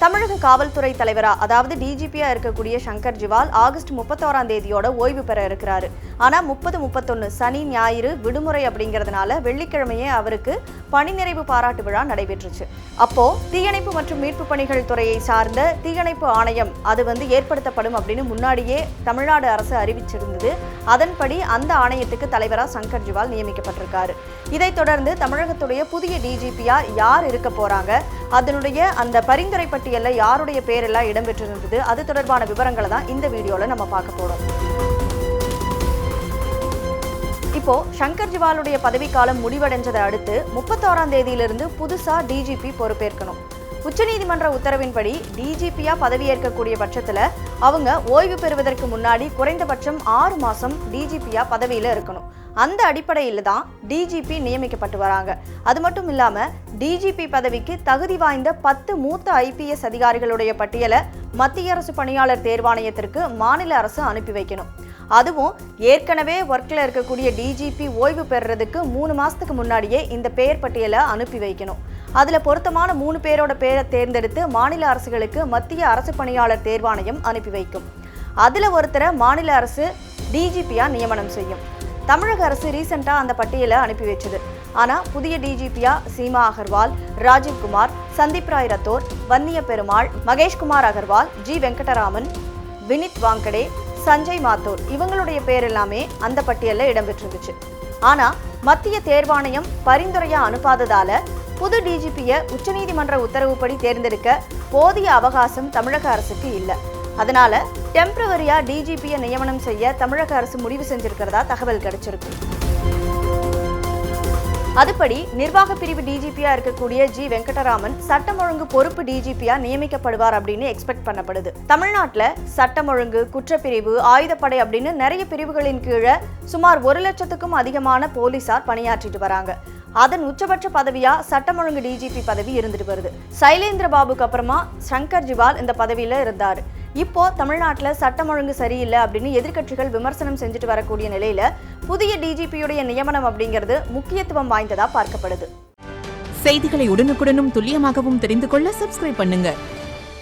தமிழக காவல்துறை தலைவரா அதாவது டிஜிபியா இருக்கக்கூடிய சங்கர் ஜிவால் ஆகஸ்ட் 31ஆம் தேதியோட ஓய்வு பெற இருக்கிறாரு. ஆனா 30-31 சனி ஞாயிறு விடுமுறை அப்படிங்கிறதுனால வெள்ளிக்கிழமையே அவருக்கு பணி நிறைவு பாராட்டு விழா நடைபெற்றுச்சு. அப்போ தீயணைப்பு மற்றும் மீட்பு பணிகள் துறையை சார்ந்த தீயணைப்பு ஆணையம் அது ஏற்படுத்தப்படும் அப்படின்னு முன்னாடியே தமிழ்நாடு அரசு அறிவிச்சிருந்தது. அதன்படி அந்த ஆணையத்துக்கு தலைவரா சங்கர் ஜிவால் நியமிக்கப்பட்டிருக்காரு. இதைத் தொடர்ந்து தமிழகத்துடைய புதிய டிஜிபியா யார் இருக்க போறாங்க, அதனுடைய அந்த பரிந்துரை பட்டியல்ல யாருடைய பேரெல்லாம் இடம்பெற்றிருந்தது, அது தொடர்பான விவரங்களை தான் இந்த வீடியோல நம்ம பார்க்க போறோம். இப்போ சங்கர் ஜிவாலுடைய பதவிக்காலம் முடிவடைஞ்சதை அடுத்து 31ஆம் தேதியிலிருந்து புதுசா டிஜிபி பொறுப்பேற்கணும். உச்சநீதிமன்ற உத்தரவின்படி டிஜிபியா பதவியேற்கக்கூடிய பட்சத்துல அவங்க ஓய்வு பெறுவதற்கு முன்னாடி குறைந்தபட்சம் 6 மாசம் டிஜிபியா பதவியில இருக்கணும். அந்த அடிப்படையில் தான் டிஜிபி நியமிக்கப்பட்டு வராங்க. அது மட்டும் இல்லாம டிஜிபி பதவிக்கு தகுதி வாய்ந்த 10 மூத்த ஐபிஎஸ் அதிகாரிகளுடைய பட்டியலை மத்திய அரசு பணியாளர் தேர்வாணையத்திற்கு மாநில அரசு அனுப்பி வைக்கணும். அதுவும் ஏற்கனவே ஒர்க்ல இருக்கக்கூடிய டிஜிபி ஓய்வு பெறுறதுக்கு 3 மாசத்துக்கு முன்னாடியே இந்த பெயர் பட்டியலை அனுப்பி வைக்கணும். அதுல பொருத்தமான 3 பேரோட பேரை தேர்ந்தெடுத்து மாநில அரசுகளுக்கு மத்திய அரசு பணியாளர் தேர்வாணையம் அனுப்பி வைக்கும். அதுல ஒருத்தரை மாநில அரசு டிஜிபியா நியமனம் செய்யும். தமிழக அரசு ரீசெண்டா அந்த பட்டியலை அனுப்பி வச்சது. ஆனா புதிய டிஜிபியா சீமா அகர்வால், ராஜீவ்குமார், சந்தீப் ராய் ரத்தோர், வன்னிய பெருமாள், மகேஷ்குமார் அகர்வால், ஜி வெங்கடராமன், வினித் வாங்கடே, சஞ்சய் மாத்தூர் இவங்களுடைய பேர் எல்லாமே அந்த பட்டியலில் இடம்பெற்றிருந்துச்சு. ஆனா மத்திய தேர்வாணையம் பரிந்துரையா அனுப்பாததால புது டிஜிபியை உச்சநீதிமன்ற உத்தரவுப்படி தேர்ந்தெடுக்க போதிய அவகாசம் தமிழக அரசுக்கு இல்லை. அதனால டெம்பரவரியா டிஜிபியை நியமனம் செய்ய தமிழக அரசு முடிவு செஞ்சிருக்கிறதா தகவல் கிடைச்சிருக்கு. அதுபடி நிர்வாக பிரிவு டிஜிபியா இருக்கக்கூடிய ஜி வெங்கடராமன் சட்டம் ஒழுங்கு பொறுப்பு டிஜிபியா நியமிக்கப்படுவார் அப்படின்னு எக்ஸ்பெக்ட் பண்ணப்படுது. தமிழ்நாட்டுல சட்டம் ஒழுங்கு, குற்றப்பிரிவு, ஆயுதப்படை அப்படின்னு நிறைய பிரிவுகளின் கீழே சுமார் 1 லட்சத்துக்கும் அதிகமான போலீசார் பணியாற்றிட்டு வராங்க. அதன் உச்சபட்ச பதவியா சட்டம் ஒழுங்கு டிஜிபி பதவி இருந்துட்டு வருது. சைலேந்திர பாபுக்கு அப்புறமா சங்கர் ஜிவால் இந்த பதவியில இருந்தாரு. இப்போ தமிழ்நாட்டுல சட்டம் ஒழுங்கு சரியில்லை அப்படின்னு எதிர்க்கட்சிகள் விமர்சனம் செஞ்சுட்டு வரக்கூடிய நிலையில புதிய டிஜிபியுடைய நியமனம் அப்படிங்கிறது முக்கியத்துவம் வாய்ந்ததா பார்க்கப்படுது. செய்திகளை உடனுக்குடனும் துல்லியமாகவும் தெரிந்து கொள்ள சப்ஸ்கிரைப் பண்ணுங்க.